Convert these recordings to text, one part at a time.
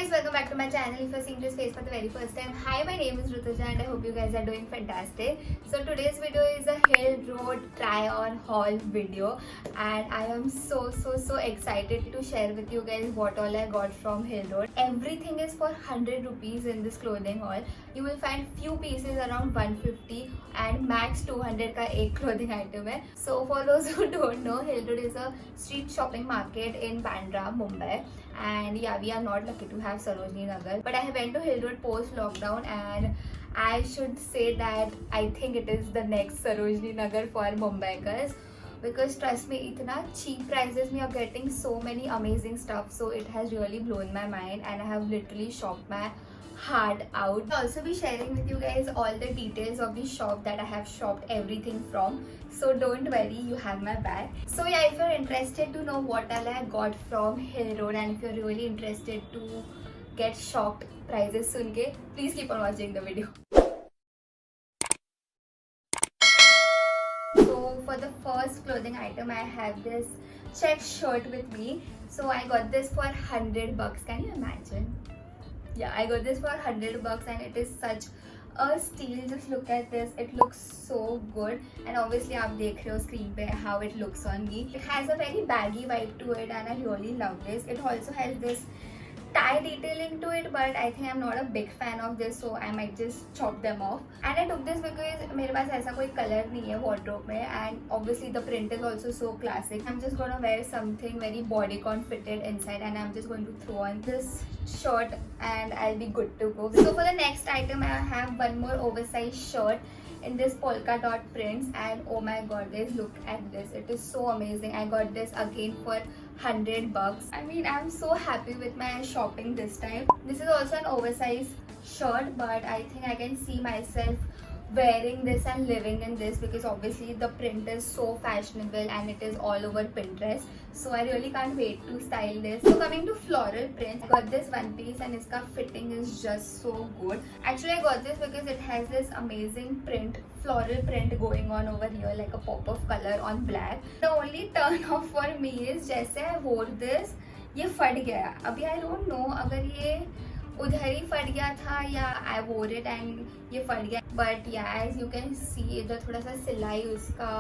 guys, welcome back to my channel. If you're seeing this face for the very first time, hi, my name is Rutuja and I hope you guys are doing fantastic. So today's video is a Hill Road try on haul video and I am so excited to share with you guys what all I got from Hill Road. Everything is for 100 rupees in this clothing haul. You will find few pieces around 150 and max 200 का एक clothing item है. So for those who don't know, Hill Road is a street shopping market in Bandra, Mumbai. And yeah, we are not lucky to have Sarojini Nagar, but I went to Hill Road post lockdown and I should say that I think it is the next Sarojini Nagar for Mumbaikars, because trust me, itna cheap prices me are getting so many amazing stuff. So it has really blown my mind and I have literally shopped my heart out. I'll also be sharing with you guys all the details of the shop that I have shopped everything from, so don't worry, you have my back. So yeah, if you're interested to know what all I got from Hill Road and if you're really interested to get shocked prices sunke, please keep on watching the video. So for the first clothing item, I have this check shirt with me. So I got this for 100 bucks. Can you imagine? Yeah, I got this for 100 bucks and it is such a steal. Just look at this, it looks so good. And obviously आप देख रहे हो screen पे how it looks on me. It has a very baggy vibe to it and I really love this. It also has this tie detailing to it, but I think I'm not a big fan of this, so I might just chop them off. And I took this because मेरे पास ऐसा कोई color नहीं है wardrobe में, and obviously the print is also so classic. I'm just gonna wear something very bodycon fitted inside and I'm just going to throw on this shirt and I'll be good to go. So for the next item, I have one more oversized shirt in this polka dot prints, and oh my god guys, look at this, it is so amazing. I got this again for 100 bucks. I mean, I'm so happy with my shopping this time. This is also an oversized shirt, but I think I can see myself wearing this and living in this because obviously the print is so fashionable and it is all over Pinterest, so I really can't wait to style this. So coming to floral prints, I got this one piece and its fitting is just so good. Actually I got this because it has this amazing print, floral print going on over here, like a pop of color on black. The only turn off for me is जैसे I wore this, ये फट गया. अभी I don't know अगर ये उधर ही फट गया था या I wore it and ये फट गया, but yeah, as you can see इधर थोड़ा सा सिलाई उसका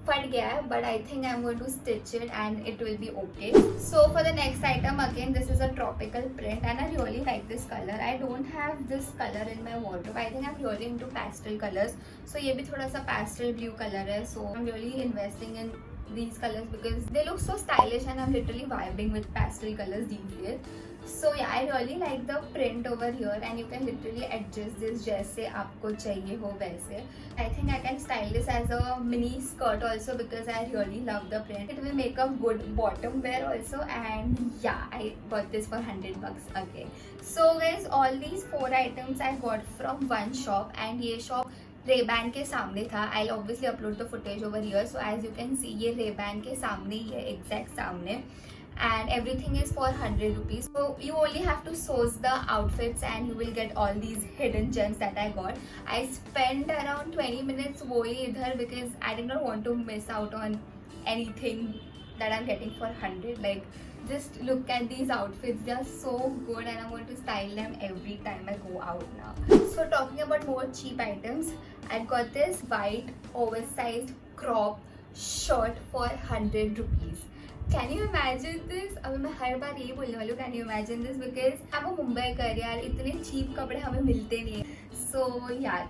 फट गया है, but I think I'm going to stitch it and it will be okay. So for the next item, again this is a tropical print and I really like this color. I don't have this color in my wardrobe. I think I'm really into pastel colors, so ये भी थोड़ा सा pastel blue color है, so I'm really investing in these colors because they look so stylish and I'm literally vibing with pastel colors these days. So yeah, I really like the print over here and you can literally adjust this जैसे आपको चाहिए हो वैसे. I think I can style this as a mini skirt also because I really love the print. It will make a good bottom wear also, and yeah, I got this for 100 bucks again. So guys, all these 4 items I got from one shop and ये shop Ray-Ban के सामने था. I'll obviously upload the footage over here. So as you can see, ये Ray-Ban के सामने ही है, exact सामने. And everything is for 100 rupees. So you only have to source the outfits and you will get all these hidden gems that I got. I spent around 20 minutes वही इधर because I did not want to miss out on anything that I'm getting for 100. Like, just look at these outfits, they are so good and I'm going to style them every time I go out now. So talking about more cheap items, I got this white oversized crop shirt for 100 rupees. Can you imagine this? अभी मैं हर बार यही बोलने वाली हूँ, can you imagine this? Because I'm a Mumbaikar यार, इतने cheap कपड़े हमें मिलते नहीं हैं. So yeah,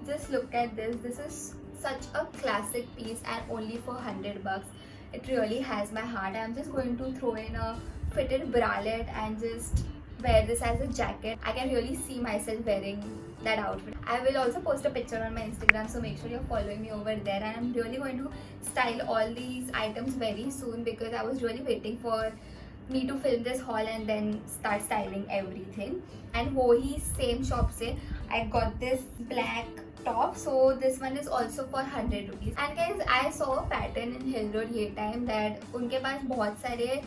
just look at this. This is such a classic piece and only for 100 bucks. It really has my heart. I'm just going to throw in a fitted bralette and just wear this as a jacket. I can really see myself wearing that outfit. I will also post a picture on my Instagram, so make sure you're following me over there, and I'm really going to style all these items very soon because I was really waiting for me to film this haul and then start styling everything. And वही same shop से I got this black top, so this one is also for 100 rupees. And guys, I saw a pattern in Hill Road ये time that उनके पास बहुत सारे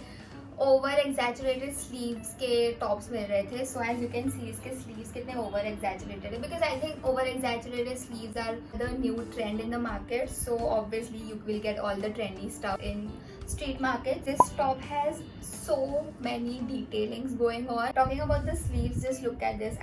over exaggerated sleeves के tops मिल रहे थे. So as you can see इसके स्लीव्स कितने ओवर एग्जैचुरेटेड है because I think over exaggerated sleeves are the new trend in the market. So obviously you will get all the trendy stuff in Street Market. This top has so many detailings going on. Talking about the sleeves, just look at this.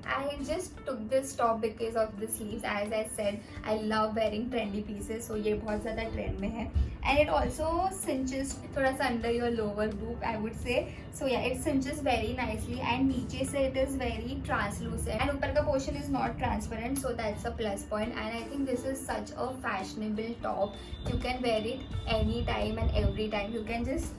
I just took this top because of the sleeves. As I said, I love wearing trendy pieces, so ये बहुत ज़्यादा trend में है. And it also cinches थोड़ा सा under your lower boob, I would say. So yeah, it cinches very nicely, and नीचे से it is very translucent, and ऊपर का portion is not transparent, so that's a plus point. And I think this is such a fashionable top. You can wear it anytime and every time. You can just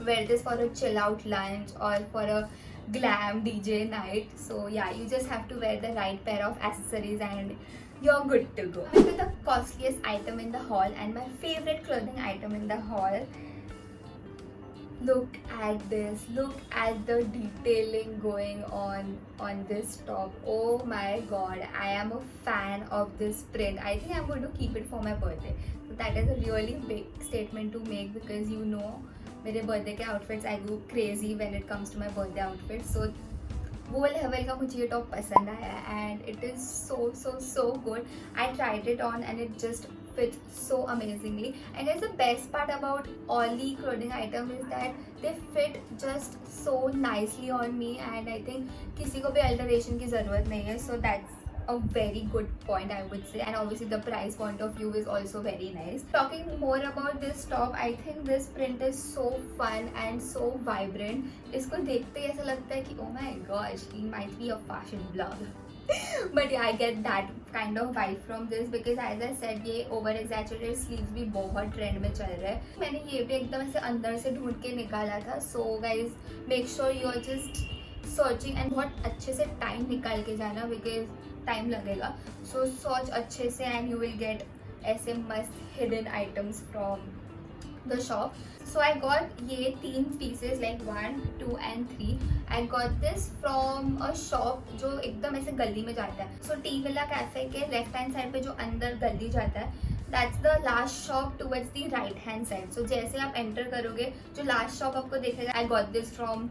wear this for a chill out lunch or for a glam DJ night. So yeah, you just have to wear the right pair of accessories and you're good to go. Coming to the costliest item in the haul and my favorite clothing item in the haul. Look at this. Look at the detailing going on this top. Oh my god, I am a fan of this print. I think I'm going to keep it for my birthday. So that is a really big statement to make, because you know मेरे birthday के outfits I go crazy when it comes to my birthday outfit. So वो level का मुझे ये top पसंद आया and it is so so so good. I tried it on and it just fits so amazingly. And guys, the best part about all the clothing items is that they fit just so nicely on me, and I think किसी को भी alteration की ज़रूरत नहीं है. So that's a very good point, I would say. And obviously the price point of view is also very nice. Talking more about this top, I think this print is so fun and so vibrant. इसको देखते ही ऐसा लगता है कि oh my gosh, he might be a fashion blogger. But yeah, I get that kind of vibe from this, because as I said, ये over exaggerated sleeves भी बहुत trend में चल रहा है. मैंने ये भी एकदम ऐसे अंदर से ढूंढ के निकाला था. So guys, make sure you are just searching and बहुत अच्छे से टाइम निकाल के जाना, because टाइम लगेगा. सो सर्च अच्छे से एंड यू विल गेट ऐसे मस्त hidden items from the shop. So I got ये 3 pieces like 1, 2 and 3. I got this from a shop जो एकदम ऐसे गली में जाता है. सो टी विला कैफे के लेफ्ट हैंड साइड पे जो अंदर गली जाता है, that's the last shop towards the right hand side. So जैसे आप एंटर करोगे, जो लास्ट शॉप आपको देखेगा, I got this from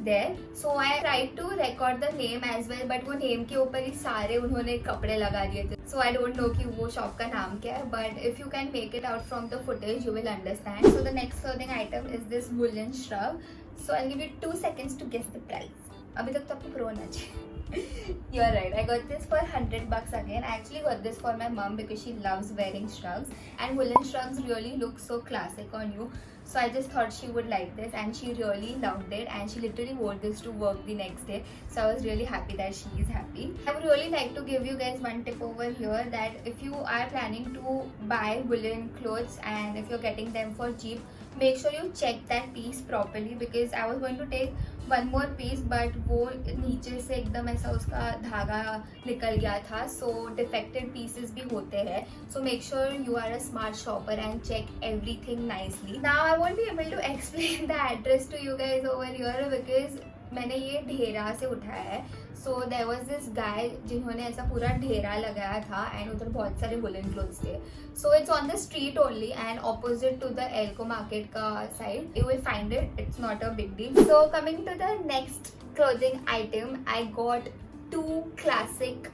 there. So I tried to record the name as well, but वो name के ऊपर ही सारे उन्होंने कपड़े लगा दिए थे. So I don't know कि वो शॉप का नाम क्या है, but if you can make it out from the footage, you will understand. So the next clothing item is this woolen shrug. So I'll give you 2 seconds to guess the price. अभी तक तो आपको pro होना चाहिए. You're right. I got this for $100 again. I actually got this for my mom because she loves wearing shrugs, and woolen shrugs really look so classic on you. So I just thought she would like this, and she really loved it, and she literally wore this to work the next day. So I was really happy that she is happy. I would really like to give you guys one tip over here, that if you are planning to buy woolen clothes and if you're getting them for cheap, make sure you check that piece properly, because I was going to take one more piece, but वो नीचे से एकदम ऐसा उसका धागा निकल गया था. So defected pieces भी होते हैं. So make sure you are a smart shopper and check everything nicely. Now I won't be able to explain the address to you guys over here, because मैंने ये ढेरा से उठाया है. So there was this guy जिन्होंने ऐसा पूरा ढेरा लगाया था, एंड उधर बहुत सारे वुलन क्लोथ्स थे. So it's on the street only and opposite to the Elco market का साइड. You will find it. It's not a big deal. So coming to the next clothing item, I got 2 classic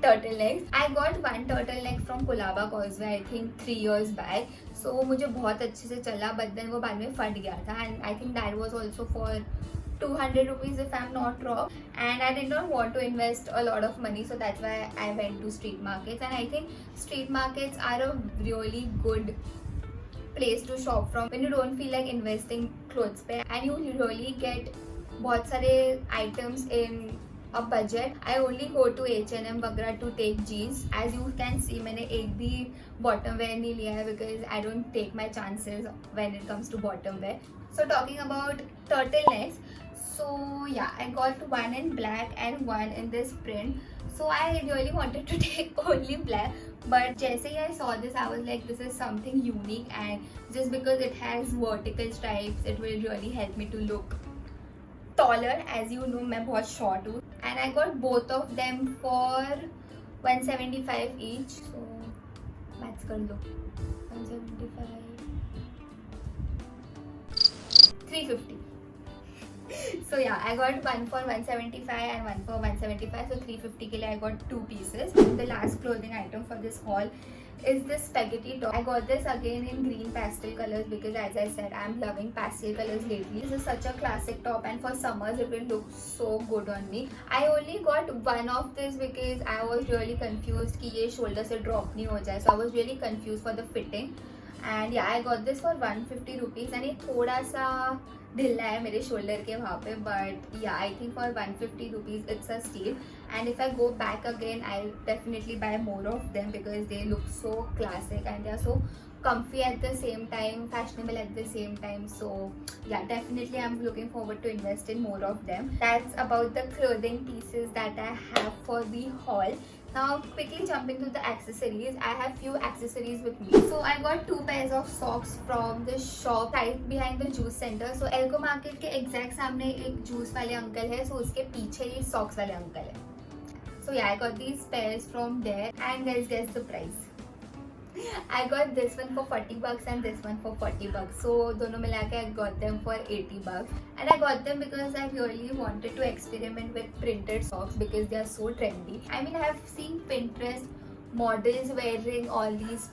turtlenecks. I got one turtleneck from Colaba Causeway, I think 3 years back. So मुझे बहुत अच्छे से चला, but then वो बाद में फट गया था, and I think that was also for 200 rupees if I'm not wrong. And I did not want to invest a lot of money, so that's why I went to street markets. And I think street markets are a really good place to shop from when you don't feel like investing clothes पे, and you really get बहुत सारे items in a budget. I only go to H&M वगैरह to take jeans. As you can see, मैंने एक भी bottom wear नहीं लिया है, because I don't take my chances when it comes to bottom wear. So talking about turtlenecks, so yeah, I got one in black and one in this print. So I really wanted to take only black, but जैसे ही I saw this, I was like, this is something unique, and just because it has vertical stripes, it will really help me to look taller. As you know, मैं बहुत short हूँ, and I got both of them for 175 each. So maths कर लो. 175, 350. So yeah, I got one for 175 and one for 175. So 350 के लिए I got 2 pieces. The last clothing item for this haul is this spaghetti top. I got this again in green pastel colors because as I said, I'm loving pastel colors lately. This is such a classic top and for summers it will look so good on me. I only got one of this because I was really confused कि ये shoulder से drop नहीं हो जाए. So I was really confused for the fitting. And yeah, I got this for 150 rupees and ये थोड़ा सा ढिला है मेरे शोल्डर के वहाँ पे, but yeah, I think for 150 rupees it's a steal. And if I go back again, I'll definitely buy more of them because they look so classic and they are so comfy at the same time, fashionable at the same time. So yeah, definitely I'm looking forward to invest in more of them. That's about the clothing pieces that I have for the haul. Now quickly jumping to the accessories. I have few accessories with me. So I got 2 pairs of socks from the shop right behind the juice center. So Elko Market के exact सामने एक juice वाले uncle है, so उसके पीछे ही socks वाले uncle है. So yeah, I got these pairs from there and guys, guess the price. I got this one for 40 bucks and this one for 40 bucks. So दोनों मिला के I got them for 80 bucks. And I got them because I really wanted to experiment with printed socks because they are so trendy. I mean, I have seen Pinterest models wearing all these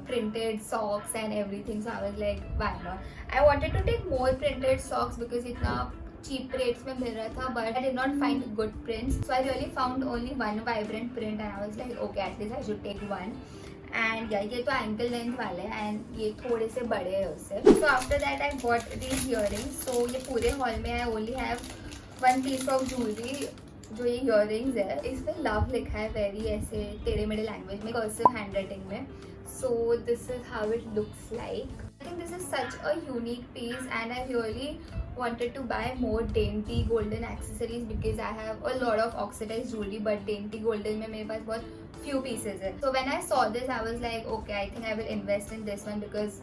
printed socks and everything. So I was like, why not? I wanted to take more printed socks because इतना cheap rates में मिल रहा था, but I did not find good prints. So I really found only one vibrant print and I was like, okay, at least I should take one. And yeah, ये तो ankle length वाले हैं and ये थोड़े से बड़े हैं उससे. So after that I got these earrings. So ये पूरे haul में I only have one piece of jewelry. जो ये earrings है, इस पे love लिखा है very ऐसे टेढ़े मेढ़े language में, cursive handwriting में. So this is how it looks like. I think this is such a unique piece and I really wanted to buy more dainty golden accessories because I have a lot of oxidized jewelry, but dainty golden में मेरे पास बहुत few pieces है. So when I saw this, I was like, okay, I think I will invest in this one because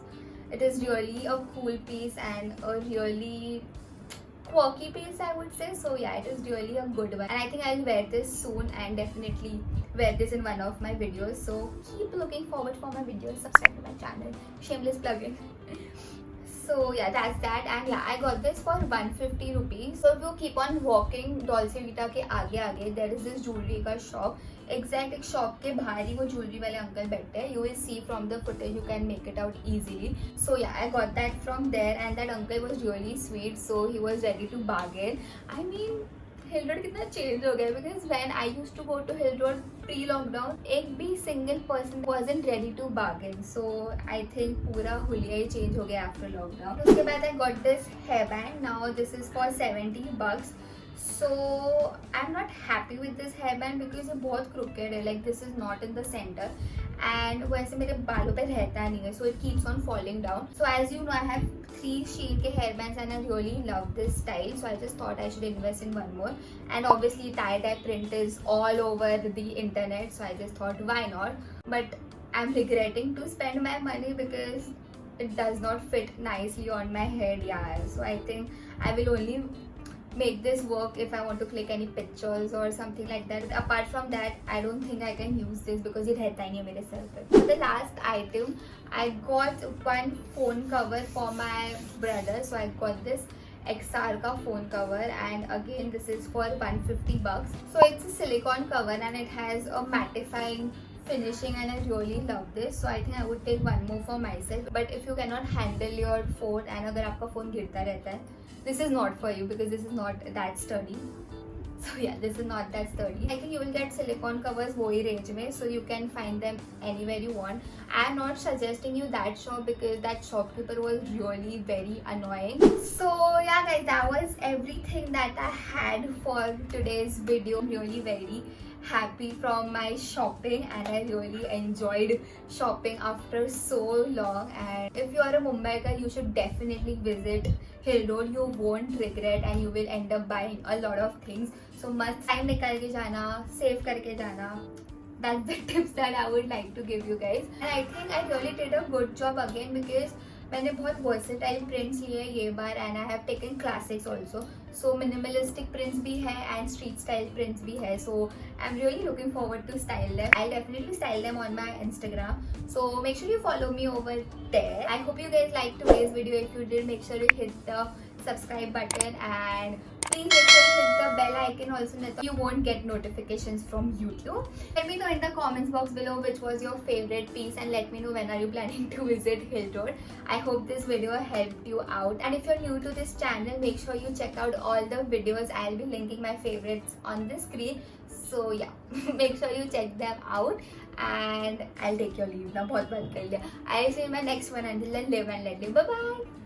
it is really a cool piece and a really quirky piece, I would say. So yeah, it is really a good one and I think I'll wear this soon and definitely wear this in one of my videos. So keep looking forward for my videos. Subscribe to my channel. Shameless plug-in. So yeah, that's that. And yeah, I got this for 150 rupees. So if you keep on walking Dolce Vita के आगे there is this jewelry का shop. Exact एक shop के बाहर ही वो jewelry वाले uncle बैठते हैं. You will see from the footage, you can make it out easily. So yeah, I got that from there and that uncle was really sweet. So he was ready to bargain. I mean, Hill Road कितना change हो गया because when I used to go to Hill Road pre lockdown एक भी single person wasn't ready to bargain. So I think पूरा हुलिया ही change हो गया after lockdown. उसके बाद I got this hair band. Now this is for 70 bucks. So I'm not happy with this hairband because ये बहुत crooked है. Like this is not in the center and वो ऐसे मेरे बालों पे रहता नहीं है. So it keeps on falling down. So as you know, I have 3 Shein के hairbands and I really love this style. So I just thought I should invest in one more. And obviously tie-dye print is all over the internet. So I just thought why not. But I'm regretting to spend my money because it does not fit nicely on my head. Yeah. So I think I will only make this work if I want to click any pictures or something like that. Apart from that, I don't think I can use this because it रहता ही नहीं है मेरे sir पे. For the last item, I got one phone cover for my brother. So I got this XR का phone cover and again this is for 150 bucks. So it's a silicone cover and it has a mattifying finishing and I really love this. So I think I would take one more for myself. But if you cannot handle your phone and अगर आपका phone गिरता रहता है, this is not for you because this is not that sturdy. So yeah, this is not that sturdy. I think you will get silicone covers वही range में, so you can find them anywhere you want. I am not suggesting you that shop because that shopkeeper was really very annoying. So yeah guys, that was everything that I had for today's video. I'm really very happy from my shopping and I really enjoyed shopping after so long. And if you are a Mumbaiker, you should definitely visit Hill Road. You won't regret and you will end up buying a lot of things. So must time निकाल के जाना, save करके जाना. That's the tips that I would like to give you guys. And I think I really did a good job again because मैंने बहुत versatile prints लिए ये बार and I have taken classics also. So minimalistic prints भी है and street style prints भी है. So I'm really looking forward to style them. I'll definitely style them on my Instagram. So make sure you follow me over there. I hope you guys liked today's video. If you did, make sure you hit the subscribe button, and please make sure you hit the bell icon also, so you won't get notifications from YouTube. Let me know in the comments box below which was your favorite piece, and let me know when are you planning to visit Hill Road. I hope this video helped you out, and if you're new to this channel, make sure you check out all the videos. I'll be linking my favorites on the screen. So yeah, make sure you check them out, and I'll take your leave now. बहुत बात कर लिया. I'll see you in my next one. Until then, live and let live. Bye bye.